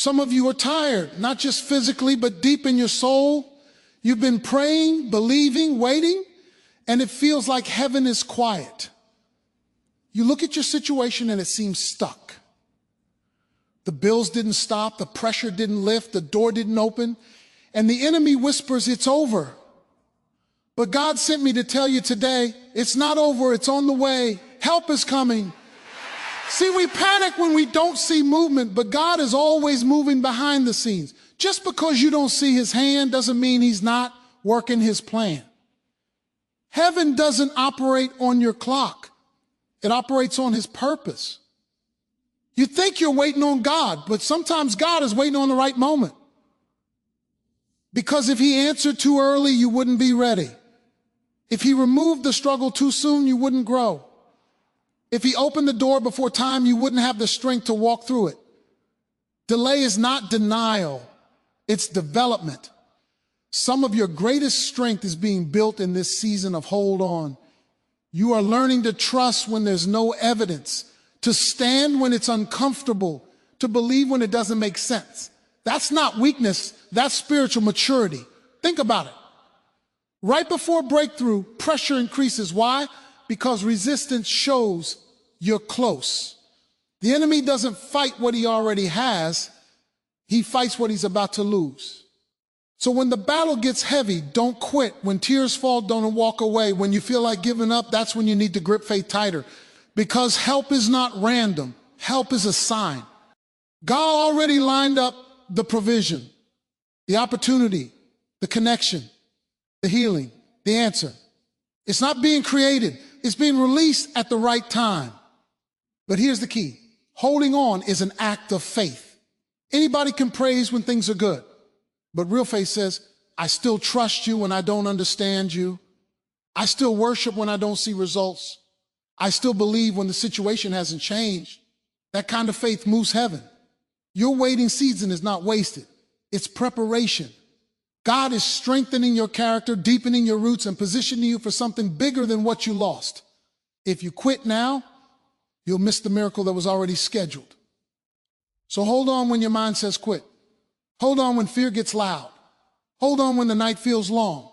Some of you are tired, not just physically, but deep in your soul. You've been praying, believing, waiting, and it feels like heaven is quiet. You look at your situation and it seems stuck. The bills didn't stop, the pressure didn't lift, the door didn't open, and the enemy whispers, it's over. But God sent me to tell you today, it's not over, it's on the way. Help is coming. See, we panic when we don't see movement, but God is always moving behind the scenes. Just because you don't see his hand doesn't mean he's not working his plan. Heaven doesn't operate on your clock. It operates on his purpose. You think you're waiting on God, but sometimes God is waiting on the right moment. Because if he answered too early, you wouldn't be ready. If he removed the struggle too soon, you wouldn't grow. If he opened the door before time, you wouldn't have the strength to walk through it. Delay is not denial, it's development. Some of your greatest strength is being built in this season of hold on. You are learning to trust when there's no evidence, to stand when it's uncomfortable, to believe when it doesn't make sense. That's not weakness, that's spiritual maturity. Think about it. Right before breakthrough, pressure increases. Why? Because resistance shows you're close. The enemy doesn't fight what he already has. He fights what he's about to lose. So when the battle gets heavy, don't quit. When tears fall, don't walk away. When you feel like giving up, that's when you need to grip faith tighter. Because help is not random. Help is a sign. God already lined up the provision, the opportunity, the connection, the healing, the answer. It's not being created. It's being released at the right time. But here's the key. Holding on is an act of faith. Anybody can praise when things are good. But real faith says, I still trust you when I don't understand you. I still worship when I don't see results. I still believe when the situation hasn't changed. That kind of faith moves heaven. Your waiting season is not wasted. It's preparation. God is strengthening your character, deepening your roots, and positioning you for something bigger than what you lost. If you quit now, you'll miss the miracle that was already scheduled. So hold on when your mind says quit. Hold on when fear gets loud. Hold on when the night feels long.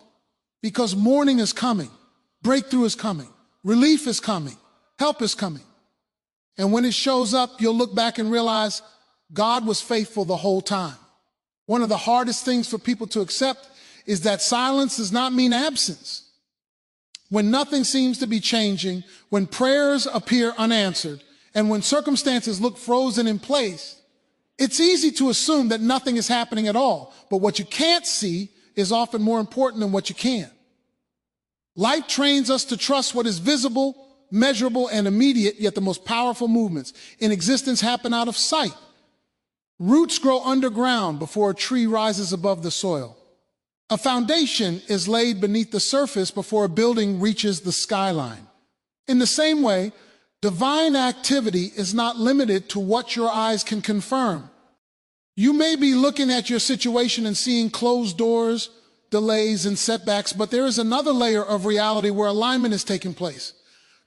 Because morning is coming. Breakthrough is coming. Relief is coming. Help is coming. And when it shows up, you'll look back and realize God was faithful the whole time. One of the hardest things for people to accept is that silence does not mean absence. When nothing seems to be changing, when prayers appear unanswered, and when circumstances look frozen in place, it's easy to assume that nothing is happening at all. But what you can't see is often more important than what you can. Life trains us to trust what is visible, measurable, and immediate, yet the most powerful movements in existence happen out of sight. Roots grow underground before a tree rises above the soil. A foundation is laid beneath the surface before a building reaches the skyline. In the same way, divine activity is not limited to what your eyes can confirm. You may be looking at your situation and seeing closed doors, delays, and setbacks, but there is another layer of reality where alignment is taking place.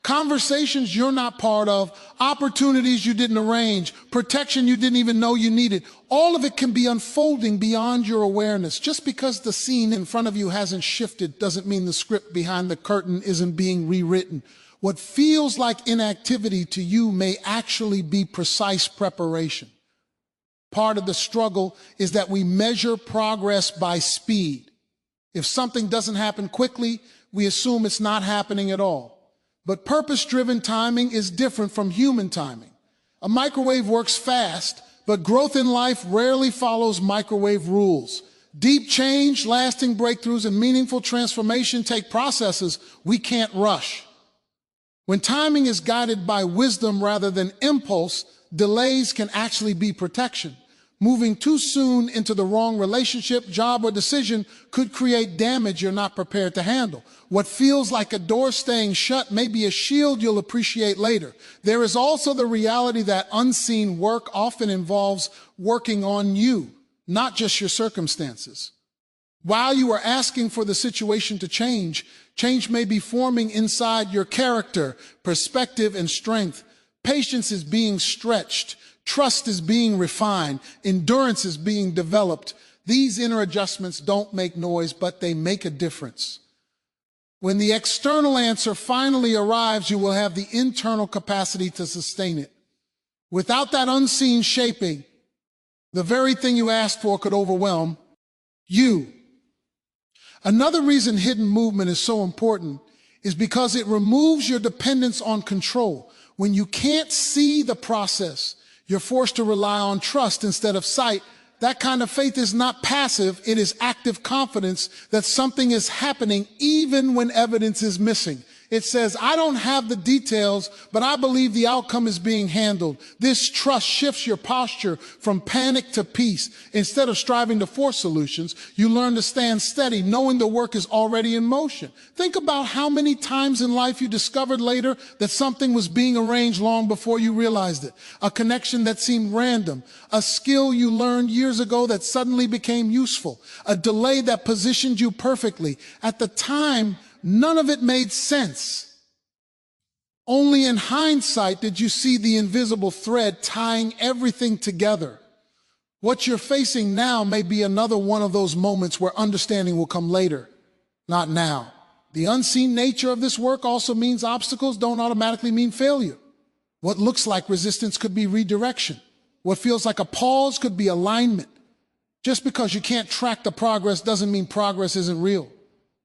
Conversations you're not part of, opportunities you didn't arrange, protection you didn't even know you needed. All of it can be unfolding beyond your awareness. Just because the scene in front of you hasn't shifted doesn't mean the script behind the curtain isn't being rewritten. What feels like inactivity to you may actually be precise preparation. Part of the struggle is that we measure progress by speed. If something doesn't happen quickly, we assume it's not happening at all. But purpose-driven timing is different from human timing. A microwave works fast, but growth in life rarely follows microwave rules. Deep change, lasting breakthroughs, and meaningful transformation take processes we can't rush. When timing is guided by wisdom rather than impulse, delays can actually be protection. Moving too soon into the wrong relationship, job, or decision could create damage you're not prepared to handle. What feels like a door staying shut may be a shield you'll appreciate later. There is also the reality that unseen work often involves working on you, not just your circumstances. While you are asking for the situation to change, change may be forming inside your character, perspective, and strength. Patience is being stretched. Trust is being refined. Endurance is being developed. These inner adjustments don't make noise, but they make a difference. When the external answer finally arrives, you will have the internal capacity to sustain it. Without that unseen shaping, the very thing you asked for could overwhelm you. Another reason hidden movement is so important is because it removes your dependence on control. When you can't see the process, you're forced to rely on trust instead of sight. That kind of faith is not passive, it is active confidence that something is happening even when evidence is missing. It says, I don't have the details, but I believe the outcome is being handled. This trust shifts your posture from panic to peace. Instead of striving to force solutions, you learn to stand steady, knowing the work is already in motion. Think about how many times in life you discovered later that something was being arranged long before you realized it. A connection that seemed random, a skill you learned years ago that suddenly became useful, a delay that positioned you perfectly. At the time, none of it made sense. Only in hindsight did you see the invisible thread tying everything together. What you're facing now may be another one of those moments where understanding will come later, not now. The unseen nature of this work also means obstacles don't automatically mean failure. What looks like resistance could be redirection. What feels like a pause could be alignment. Just because you can't track the progress doesn't mean progress isn't real.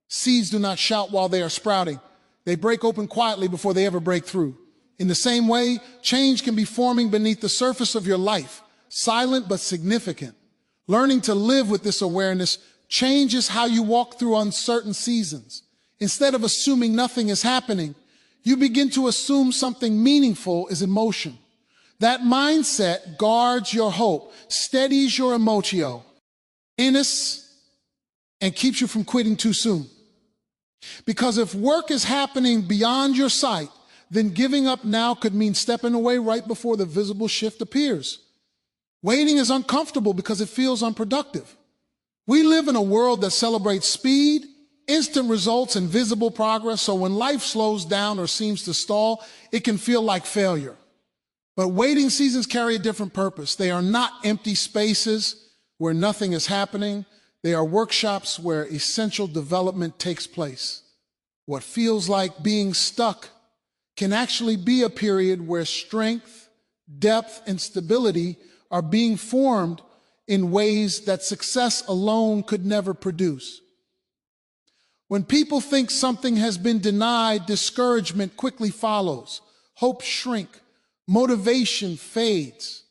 Seeds do not shout while they are sprouting. They break open quietly before they ever break through. In the same way, change can be forming beneath the surface of your life, silent but significant. Learning to live with this awareness changes how you walk through uncertain seasons. Instead of assuming nothing is happening, you begin to assume something meaningful is in motion. That mindset guards your hope, steadies your emotio, and keeps you from quitting too soon. Because if work is happening beyond your sight, then giving up now could mean stepping away right before the visible shift appears. Waiting is uncomfortable because it feels unproductive. We live in a world that celebrates speed, instant results, and visible progress, so when life slows down or seems to stall, it can feel like failure. But waiting seasons carry a different purpose. They are not empty spaces where nothing is happening. They are workshops where essential development takes place. What feels like being stuck can actually be a period where strength, depth, and stability are being formed in ways that success alone could never produce. When people think something has been denied, discouragement quickly follows. Hope shrinks, motivation fades.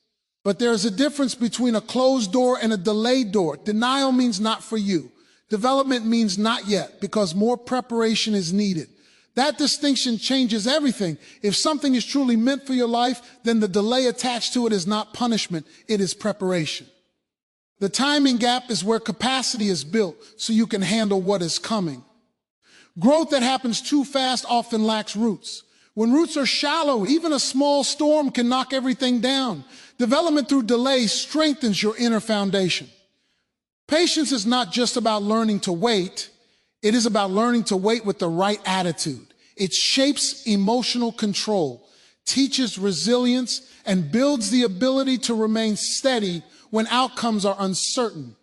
But there's a difference between a closed door and a delayed door. Denial means not for you. Development means not yet, because more preparation is needed. That distinction changes everything. If something is truly meant for your life, then the delay attached to it is not punishment, it is preparation. The timing gap is where capacity is built so you can handle what is coming. Growth that happens too fast often lacks roots. When roots are shallow, even a small storm can knock everything down. Development through delay strengthens your inner foundation. Patience is not just about learning to wait. It is about learning to wait with the right attitude. It shapes emotional control, teaches resilience, and builds the ability to remain steady when outcomes are uncertain.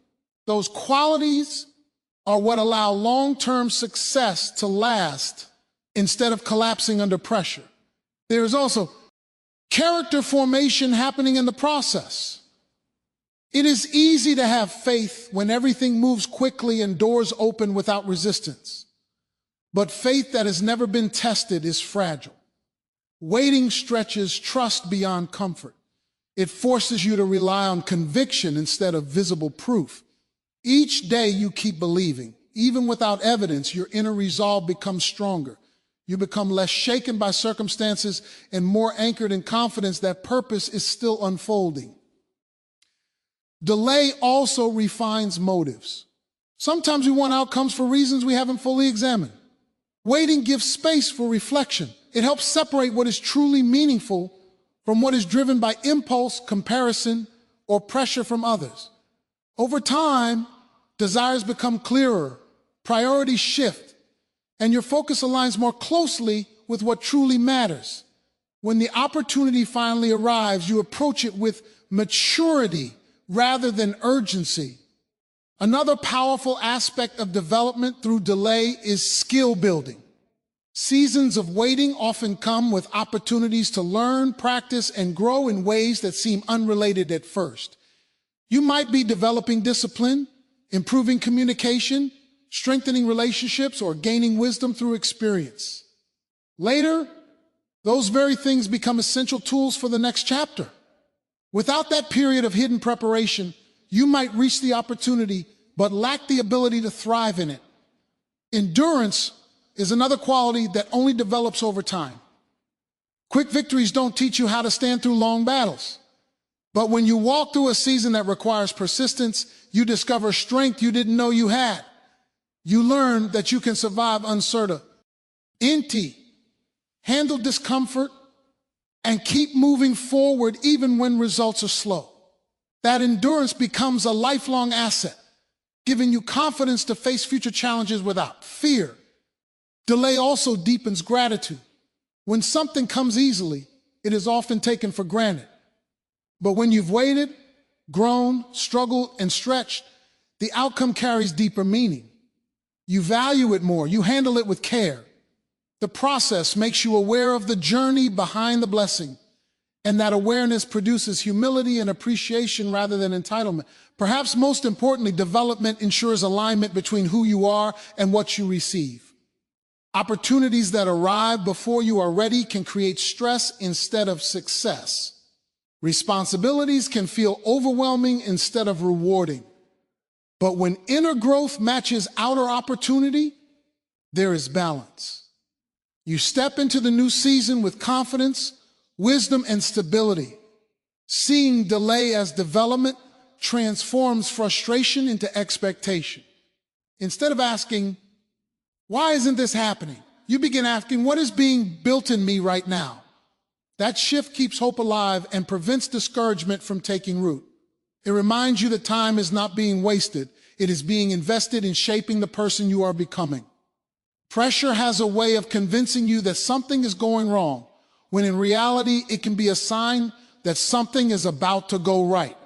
Those qualities are what allow long-term success to last instead of collapsing under pressure. There is also character formation happening in the process. It is easy to have faith when everything moves quickly and doors open without resistance. But faith that has never been tested is fragile. Waiting stretches trust beyond comfort. It forces you to rely on conviction instead of visible proof. Each day you keep believing. Even without evidence, your inner resolve becomes stronger. You become less shaken by circumstances and more anchored in confidence that purpose is still unfolding. Delay also refines motives. Sometimes we want outcomes for reasons we haven't fully examined. Waiting gives space for reflection. It helps separate what is truly meaningful from what is driven by impulse, comparison, or pressure from others. Over time, desires become clearer, priorities shift, and your focus aligns more closely with what truly matters. When the opportunity finally arrives, you approach it with maturity rather than urgency. Another powerful aspect of development through delay is skill building. Seasons of waiting often come with opportunities to learn, practice, and grow in ways that seem unrelated at first. You might be developing discipline, improving communication, strengthening relationships, or gaining wisdom through experience. Later, those very things become essential tools for the next chapter. Without that period of hidden preparation, you might reach the opportunity but lack the ability to thrive in it. Endurance is another quality that only develops over time. Quick victories don't teach you how to stand through long battles. But when you walk through a season that requires persistence, you discover strength you didn't know you had. You learn that you can survive uncertainty, handle discomfort, and keep moving forward even when results are slow. That endurance becomes a lifelong asset, giving you confidence to face future challenges without fear. Delay also deepens gratitude. When something comes easily, it is often taken for granted. But when you've waited, grown, struggled, and stretched, the outcome carries deeper meaning. You value it more. You handle it with care. The process makes you aware of the journey behind the blessing, and that awareness produces humility and appreciation rather than entitlement. Perhaps most importantly, development ensures alignment between who you are and what you receive. Opportunities that arrive before you are ready can create stress instead of success. Responsibilities can feel overwhelming instead of rewarding. But when inner growth matches outer opportunity, there is balance. You step into the new season with confidence, wisdom, and stability. Seeing delay as development transforms frustration into expectation. Instead of asking, "Why isn't this happening?" you begin asking, "What is being built in me right now?" That shift keeps hope alive and prevents discouragement from taking root. It reminds you that time is not being wasted. It is being invested in shaping the person you are becoming. Pressure has a way of convincing you that something is going wrong, when in reality, it can be a sign that something is about to go right.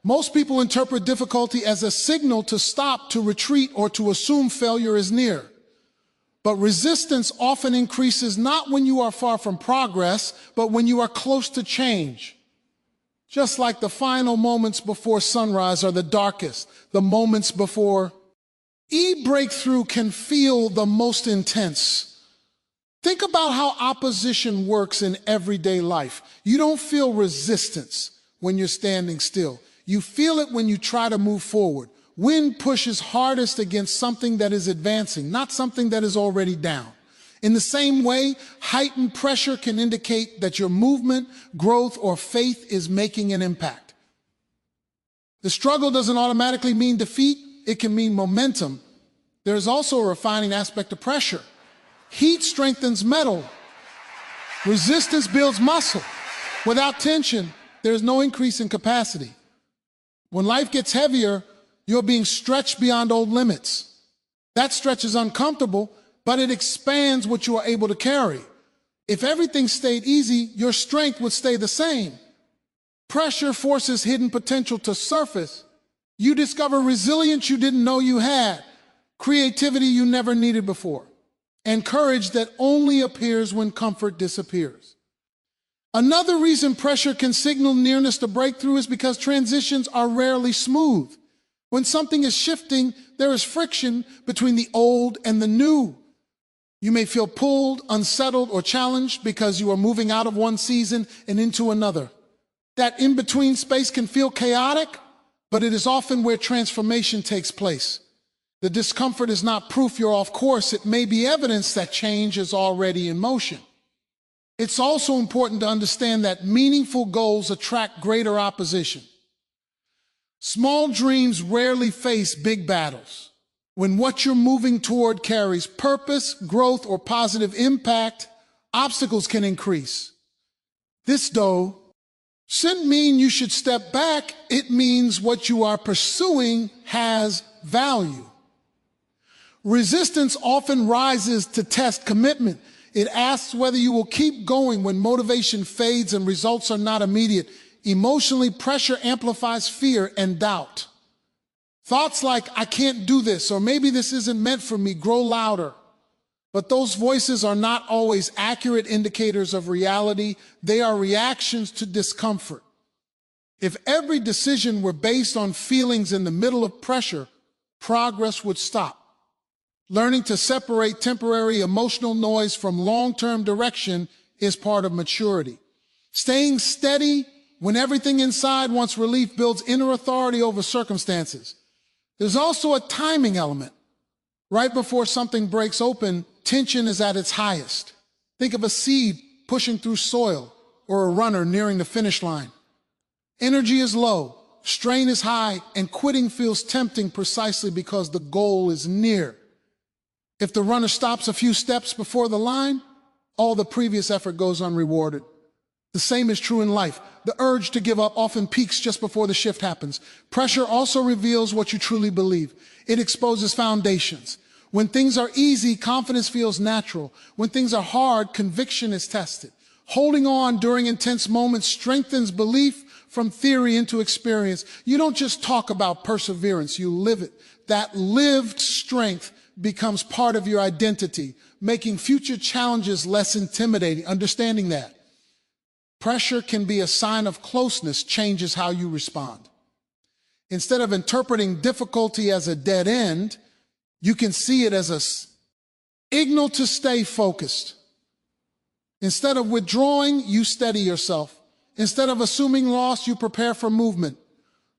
Most people interpret difficulty as a signal to stop, to retreat, or to assume failure is near. But resistance often increases not when you are far from progress, but when you are close to change. Just like the final moments before sunrise are the darkest, the moments before breakthrough can feel the most intense. Think about how opposition works in everyday life. You don't feel resistance when you're standing still. You feel it when you try to move forward. Wind pushes hardest against something that is advancing, not something that is already down. In the same way, heightened pressure can indicate that your movement, growth, or faith is making an impact. The struggle doesn't automatically mean defeat. It can mean momentum. There is also a refining aspect of pressure. Heat strengthens metal. Resistance builds muscle. Without tension, there is no increase in capacity. When life gets heavier, you're being stretched beyond old limits. That stretch is uncomfortable, but it expands what you are able to carry. If everything stayed easy, your strength would stay the same. Pressure forces hidden potential to surface. You discover resilience you didn't know you had, creativity you never needed before, and courage that only appears when comfort disappears. Another reason pressure can signal nearness to breakthrough is because transitions are rarely smooth. When something is shifting, there is friction between the old and the new. You may feel pulled, unsettled, or challenged because you are moving out of one season and into another. That in-between space can feel chaotic, but it is often where transformation takes place. The discomfort is not proof you're off course. It may be evidence that change is already in motion. It's also important to understand that meaningful goals attract greater opposition. Small dreams rarely face big battles. When what you're moving toward carries purpose, growth, or positive impact, obstacles can increase. This, though, shouldn't mean you should step back. It means what you are pursuing has value. Resistance often rises to test commitment. It asks whether you will keep going when motivation fades and results are not immediate. Emotionally, pressure amplifies fear and doubt. Thoughts like, I can't do this, or maybe this isn't meant for me, grow louder. But those voices are not always accurate indicators of reality. They are reactions to discomfort. If every decision were based on feelings in the middle of pressure, progress would stop. Learning to separate temporary emotional noise from long-term direction is part of maturity. Staying steady when everything inside wants relief builds inner authority over circumstances. There's also a timing element. Right before something breaks open, tension is at its highest. Think of a seed pushing through soil or a runner nearing the finish line. Energy is low, strain is high, and quitting feels tempting precisely because the goal is near. If the runner stops a few steps before the line, all the previous effort goes unrewarded. The same is true in life. The urge to give up often peaks just before the shift happens. Pressure also reveals what you truly believe. It exposes foundations. When things are easy, confidence feels natural. When things are hard, conviction is tested. Holding on during intense moments strengthens belief from theory into experience. You don't just talk about perseverance, you live it. That lived strength becomes part of your identity, making future challenges less intimidating. Understanding that pressure can be a sign of closeness changes how you respond. Instead of interpreting difficulty as a dead end, you can see it as a signal to stay focused. Instead of withdrawing, you steady yourself. Instead of assuming loss, you prepare for movement.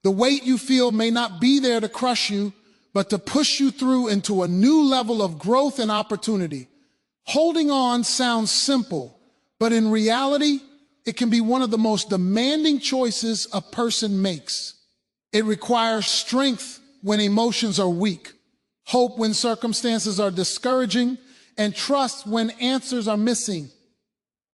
The weight you feel may not be there to crush you, but to push you through into a new level of growth and opportunity. Holding on sounds simple, but in reality, it can be one of the most demanding choices a person makes. It requires strength when emotions are weak, hope when circumstances are discouraging, and trust when answers are missing.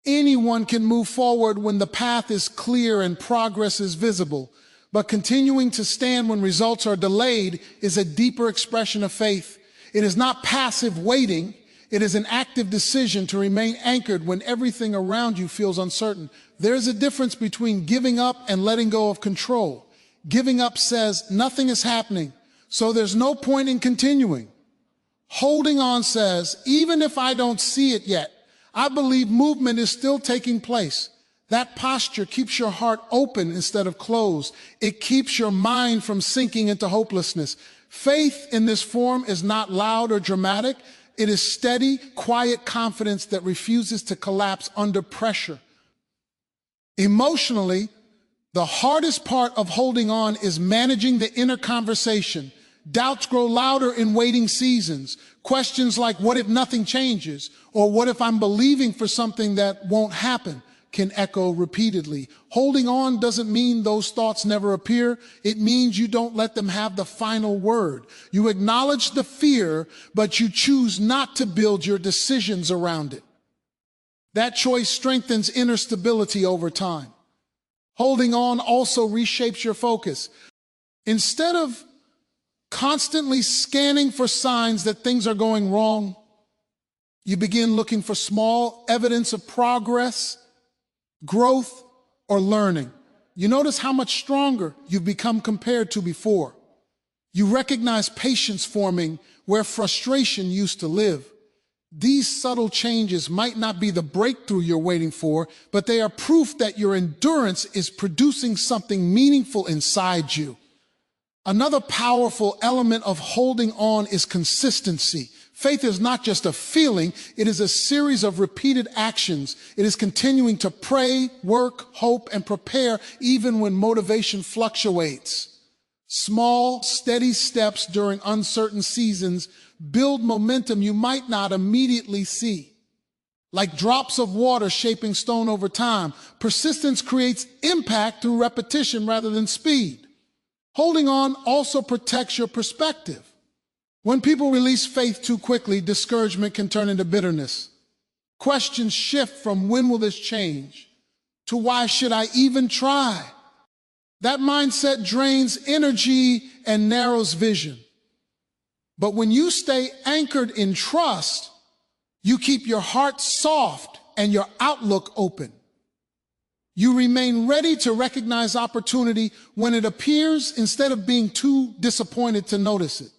Anyone can move forward when the path is clear and progress is visible, but continuing to stand when results are delayed is a deeper expression of faith. It is not passive waiting. It is an active decision to remain anchored when everything around you feels uncertain. There's a difference between giving up and letting go of control. Giving up says nothing is happening, so there's no point in continuing. Holding on says, even if I don't see it yet, I believe movement is still taking place. That posture keeps your heart open instead of closed. It keeps your mind from sinking into hopelessness. Faith in this form is not loud or dramatic. It is steady, quiet confidence that refuses to collapse under pressure. Emotionally, the hardest part of holding on is managing the inner conversation. Doubts grow louder in waiting seasons. Questions like, what if nothing changes? Or what if I'm believing for something that won't happen? Can echo repeatedly. Holding on doesn't mean those thoughts never appear. It means you don't let them have the final word. You acknowledge the fear, but you choose not to build your decisions around it. That choice strengthens inner stability over time. Holding on also reshapes your focus. Instead of constantly scanning for signs that things are going wrong, you begin looking for small evidence of progress, growth, or learning. You notice how much stronger you've become compared to before. You recognize patience forming where frustration used to live. These subtle changes might not be the breakthrough you're waiting for, but they are proof that your endurance is producing something meaningful inside you. Another powerful element of holding on is consistency. Faith is not just a feeling, it is a series of repeated actions. It is continuing to pray, work, hope, and prepare even when motivation fluctuates. Small, steady steps during uncertain seasons build momentum you might not immediately see. Like drops of water shaping stone over time, persistence creates impact through repetition rather than speed. Holding on also protects your perspective. When people release faith too quickly, discouragement can turn into bitterness. Questions shift from when will this change to why should I even try? That mindset drains energy and narrows vision. But when you stay anchored in trust, You keep your heart soft and your outlook open. You remain ready to recognize opportunity when it appears instead of being too disappointed to notice it.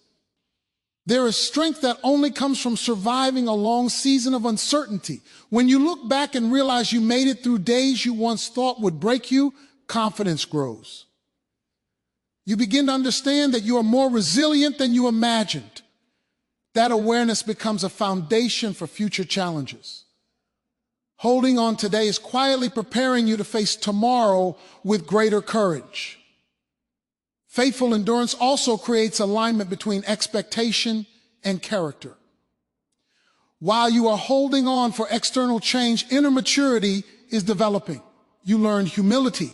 There is strength that only comes from surviving a long season of uncertainty. When you look back and realize you made it through days you once thought would break you, confidence grows. You begin to understand that you are more resilient than you imagined. That awareness becomes a foundation for future challenges. Holding on today is quietly preparing you to face tomorrow with greater courage. Faithful endurance also creates alignment between expectation and character. While you are holding on for external change, inner maturity is developing. You learn humility,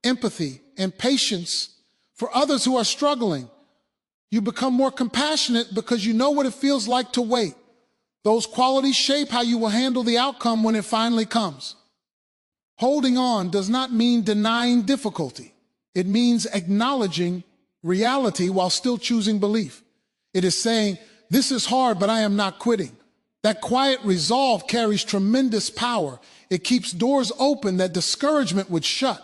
empathy, and patience for others who are struggling. You become more compassionate because you know what it feels like to wait. Those qualities shape how you will handle the outcome when it finally comes. Holding on does not mean denying difficulty. It means acknowledging reality while still choosing belief. It is saying, this is hard, but I am not quitting. That quiet resolve carries tremendous power. It keeps doors open that discouragement would shut.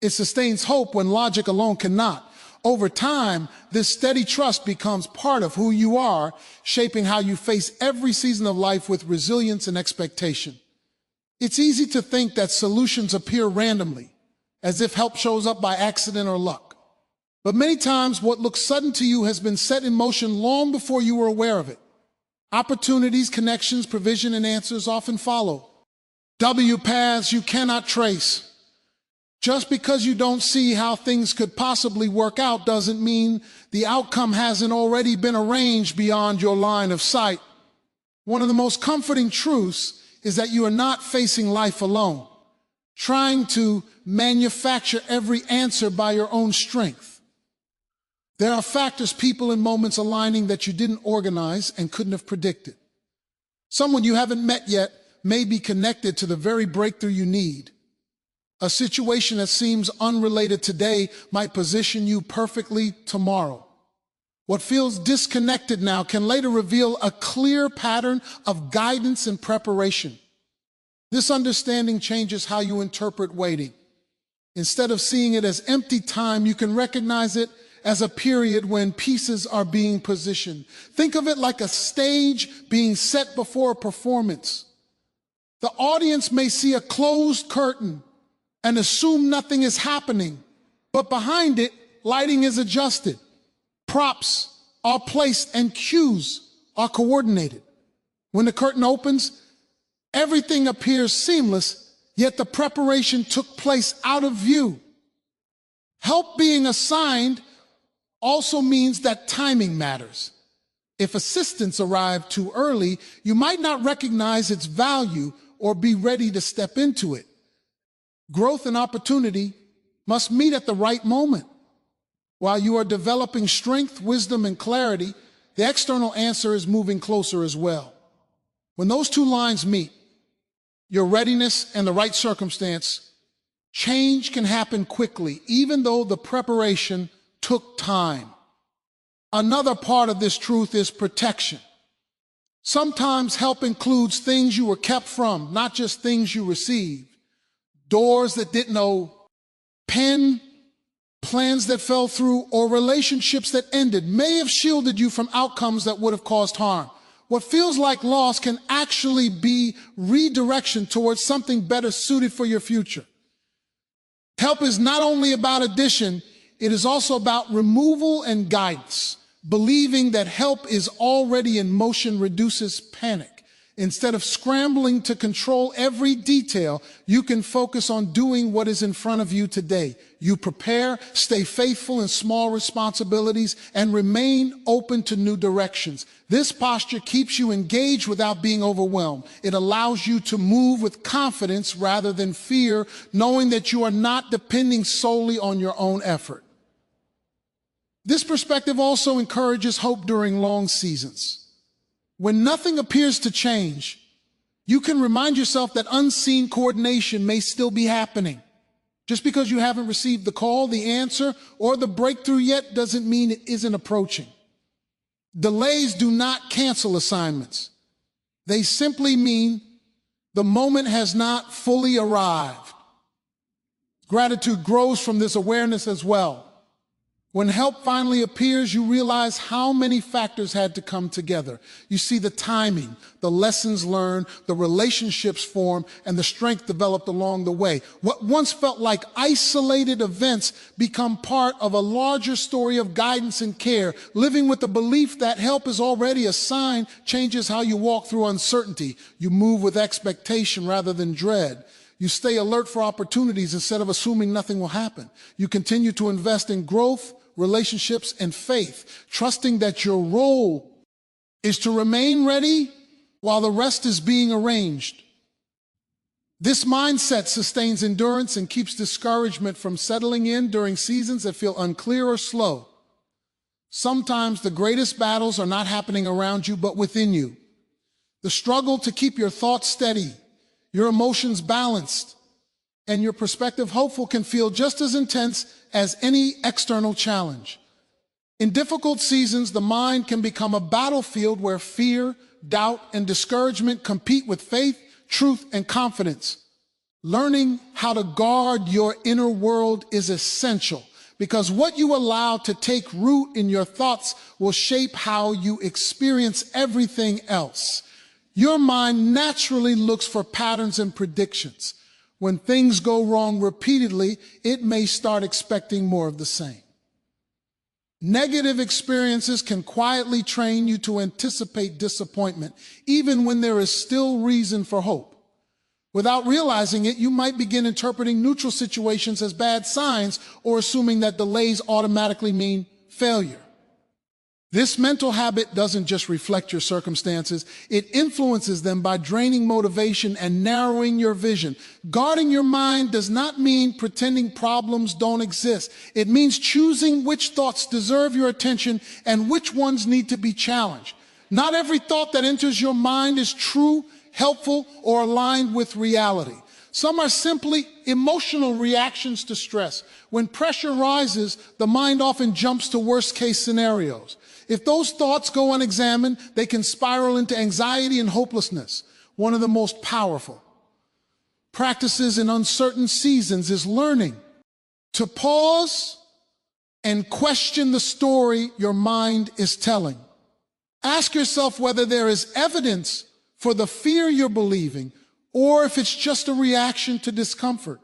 It sustains hope when logic alone cannot. Over time, this steady trust becomes part of who you are, shaping how you face every season of life with resilience and expectation. It's easy to think that solutions appear randomly, as if help shows up by accident or luck. But many times what looks sudden to you has been set in motion long before you were aware of it. Opportunities, connections, provision, and answers often follow. W paths you cannot trace. Just because you don't see how things could possibly work out doesn't mean the outcome hasn't already been arranged beyond your line of sight. One of the most comforting truths is that you are not facing life alone, trying to manufacture every answer by your own strength. There are factors, people, and moments aligning that you didn't organize and couldn't have predicted. Someone you haven't met yet may be connected to the very breakthrough you need. A situation that seems unrelated today might position you perfectly tomorrow. What feels disconnected now can later reveal a clear pattern of guidance and preparation. This understanding changes how you interpret waiting. Instead of seeing it as empty time, you can recognize it as a period when pieces are being positioned. Think of it like a stage being set before a performance. The audience may see a closed curtain and assume nothing is happening, but behind it, lighting is adjusted, props are placed, and cues are coordinated. When the curtain opens, everything appears seamless, yet the preparation took place out of view. Help being assigned also means that timing matters. If assistance arrived too early, you might not recognize its value or be ready to step into it. Growth and opportunity must meet at the right moment. While you are developing strength, wisdom, and clarity, the external answer is moving closer as well. When those two lines meet, your readiness and the right circumstance, change can happen quickly, even though the preparation took time. Another part of this truth is protection. Sometimes help includes things you were kept from, not just things you received. Doors that didn't open, plans that fell through, or relationships that ended may have shielded you from outcomes that would have caused harm. What feels like loss can actually be redirection towards something better suited for your future. Help is not only about addition, it is also about removal and guidance. Believing that help is already in motion reduces panic. Instead of scrambling to control every detail, you can focus on doing what is in front of you today. You prepare, stay faithful in small responsibilities, and remain open to new directions. This posture keeps you engaged without being overwhelmed. It allows you to move with confidence rather than fear, knowing that you are not depending solely on your own effort. This perspective also encourages hope during long seasons. When nothing appears to change, you can remind yourself that unseen coordination may still be happening. Just because you haven't received the call, the answer, or the breakthrough yet doesn't mean it isn't approaching. Delays do not cancel assignments. They simply mean the moment has not fully arrived. Gratitude grows from this awareness as well. When help finally appears, you realize how many factors had to come together. You see the timing, the lessons learned, the relationships formed, and the strength developed along the way. What once felt like isolated events become part of a larger story of guidance and care. Living with the belief that help is already a sign changes how you walk through uncertainty. You move with expectation rather than dread. You stay alert for opportunities instead of assuming nothing will happen. You continue to invest in growth, relationships, and faith, trusting that your role is to remain ready while the rest is being arranged. This mindset sustains endurance and keeps discouragement from settling in during seasons that feel unclear or slow. Sometimes the greatest battles are not happening around you, but within you. The struggle to keep your thoughts steady, your emotions balanced, and your perspective hopeful can feel just as intense as any external challenge. In difficult seasons, the mind can become a battlefield where fear, doubt, and discouragement compete with faith, truth, and confidence. Learning how to guard your inner world is essential, because what you allow to take root in your thoughts will shape how you experience everything else. Your mind naturally looks for patterns and predictions. When things go wrong repeatedly, it may start expecting more of the same. Negative experiences can quietly train you to anticipate disappointment, even when there is still reason for hope. Without realizing it, you might begin interpreting neutral situations as bad signs or assuming that delays automatically mean failure. This mental habit doesn't just reflect your circumstances, it influences them by draining motivation and narrowing your vision. Guarding your mind does not mean pretending problems don't exist. It means choosing which thoughts deserve your attention and which ones need to be challenged. Not every thought that enters your mind is true, helpful, or aligned with reality. Some are simply emotional reactions to stress. When pressure rises, the mind often jumps to worst-case scenarios. If those thoughts go unexamined, they can spiral into anxiety and hopelessness. One of the most powerful practices in uncertain seasons is learning to pause and question the story your mind is telling. Ask yourself whether there is evidence for the fear you're believing, or if it's just a reaction to discomfort.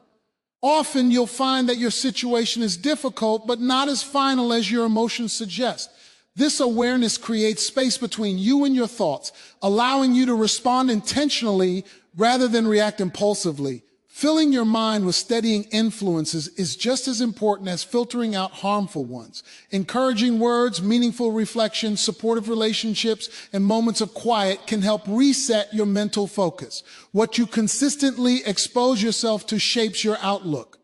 Often you'll find that your situation is difficult, but not as final as your emotions suggest. This awareness creates space between you and your thoughts, allowing you to respond intentionally rather than react impulsively. Filling your mind with steadying influences is just as important as filtering out harmful ones. Encouraging words, meaningful reflection, supportive relationships, and moments of quiet can help reset your mental focus. What you consistently expose yourself to shapes your outlook.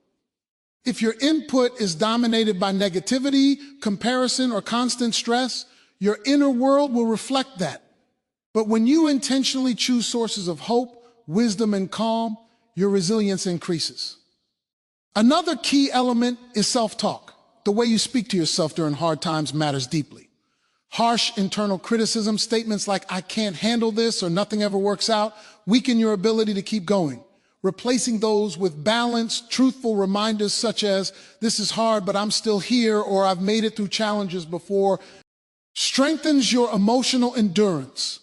If your input is dominated by negativity, comparison, or constant stress, your inner world will reflect that. But when you intentionally choose sources of hope, wisdom, and calm, your resilience increases. Another key element is self-talk. The way you speak to yourself during hard times matters deeply. Harsh internal criticism, statements like, "I can't handle this," or "nothing ever works out," weaken your ability to keep going. Replacing those with balanced, truthful reminders such as, "This is hard, but I'm still here," or "I've made it through challenges before," strengthens your emotional endurance.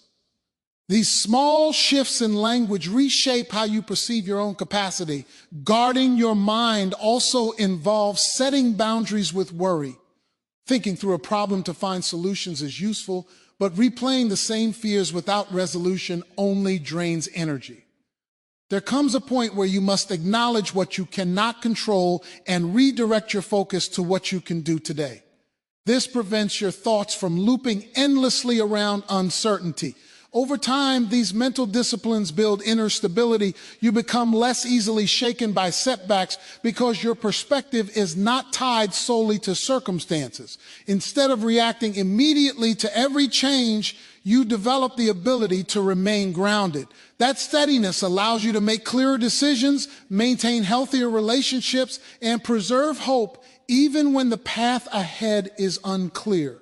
These small shifts in language reshape how you perceive your own capacity. Guarding your mind also involves setting boundaries with worry. Thinking through a problem to find solutions is useful, but replaying the same fears without resolution only drains energy. There comes a point where you must acknowledge what you cannot control and redirect your focus to what you can do today. This prevents your thoughts from looping endlessly around uncertainty. Over time, these mental disciplines build inner stability. You become less easily shaken by setbacks because your perspective is not tied solely to circumstances. Instead of reacting immediately to every change, you develop the ability to remain grounded. That steadiness allows you to make clearer decisions, maintain healthier relationships, and preserve hope even when the path ahead is unclear.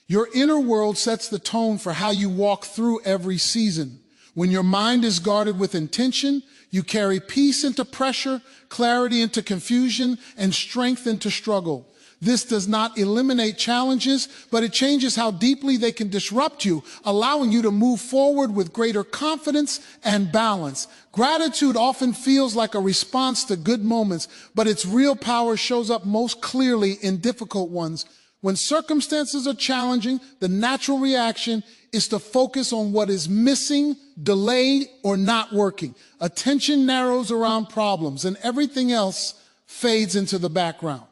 Your inner world sets the tone for how you walk through every season. When your mind is guarded with intention, you carry peace into pressure, clarity into confusion, and strength into struggle. This does not eliminate challenges, but it changes how deeply they can disrupt you, allowing you to move forward with greater confidence and balance. Gratitude often feels like a response to good moments, but its real power shows up most clearly in difficult ones. When circumstances are challenging, the natural reaction is to focus on what is missing, delayed, or not working. Attention narrows around problems, and everything else fades into the background.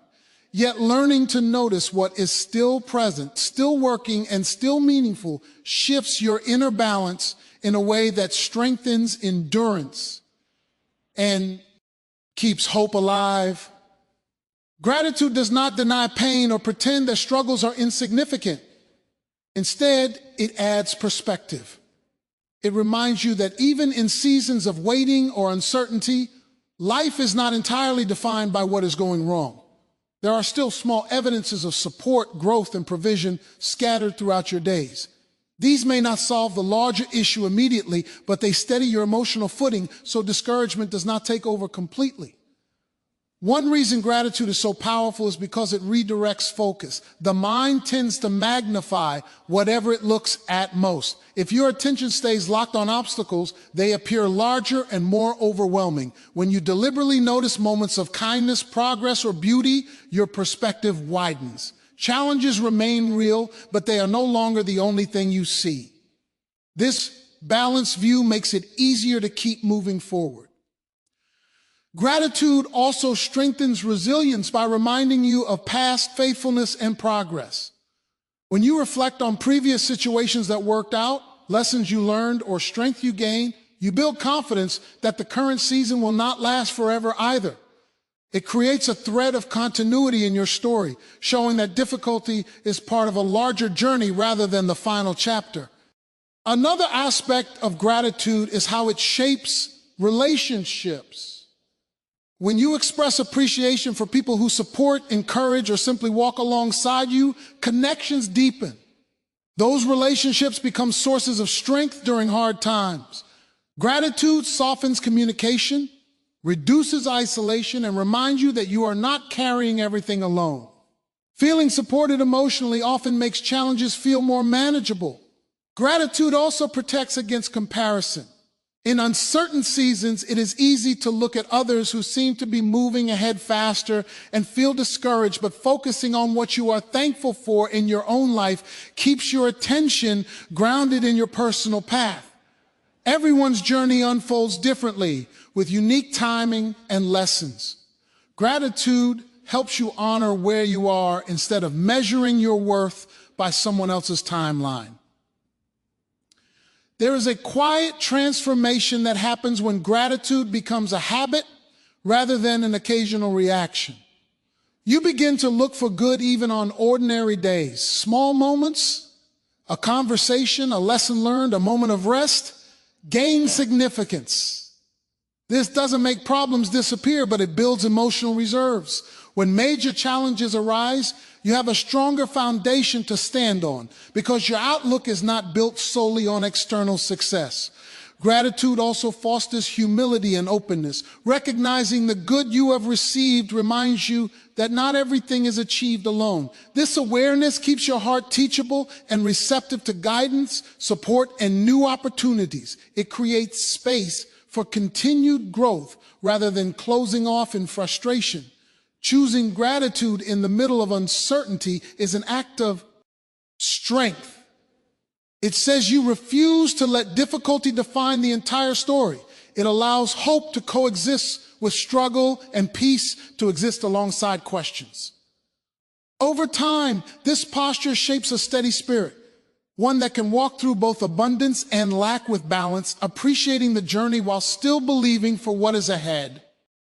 Yet learning to notice what is still present, still working, and still meaningful shifts your inner balance in a way that strengthens endurance and keeps hope alive. Gratitude does not deny pain or pretend that struggles are insignificant. Instead, it adds perspective. It reminds you that even in seasons of waiting or uncertainty, life is not entirely defined by what is going wrong. There are still small evidences of support, growth, and provision scattered throughout your days. These may not solve the larger issue immediately, but they steady your emotional footing so discouragement does not take over completely. One reason gratitude is so powerful is because it redirects focus. The mind tends to magnify whatever it looks at most. If your attention stays locked on obstacles, they appear larger and more overwhelming. When you deliberately notice moments of kindness, progress, or beauty, your perspective widens. Challenges remain real, but they are no longer the only thing you see. This balanced view makes it easier to keep moving forward. Gratitude also strengthens resilience by reminding you of past faithfulness and progress. When you reflect on previous situations that worked out, lessons you learned, or strength you gained, you build confidence that the current season will not last forever either. It creates a thread of continuity in your story, showing that difficulty is part of a larger journey rather than the final chapter. Another aspect of gratitude is how it shapes relationships. When you express appreciation for people who support, encourage, or simply walk alongside you, connections deepen. Those relationships become sources of strength during hard times. Gratitude softens communication, reduces isolation, and reminds you that you are not carrying everything alone. Feeling supported emotionally often makes challenges feel more manageable. Gratitude also protects against comparison. In uncertain seasons, it is easy to look at others who seem to be moving ahead faster and feel discouraged, but focusing on what you are thankful for in your own life keeps your attention grounded in your personal path. Everyone's journey unfolds differently, with unique timing and lessons. Gratitude helps you honor where you are instead of measuring your worth by someone else's timeline. There is a quiet transformation that happens when gratitude becomes a habit rather than an occasional reaction. You begin to look for good even on ordinary days. Small moments, a conversation, a lesson learned, a moment of rest, gain significance. This doesn't make problems disappear, but it builds emotional reserves. When major challenges arise, you have a stronger foundation to stand on because your outlook is not built solely on external success. Gratitude also fosters humility and openness. Recognizing the good you have received reminds you that not everything is achieved alone. This awareness keeps your heart teachable and receptive to guidance, support, and new opportunities. It creates space for continued growth rather than closing off in frustration. Choosing gratitude in the middle of uncertainty is an act of strength. It says you refuse to let difficulty define the entire story. It allows hope to coexist with struggle and peace to exist alongside questions. Over time, this posture shapes a steady spirit, one that can walk through both abundance and lack with balance, appreciating the journey while still believing for what is ahead.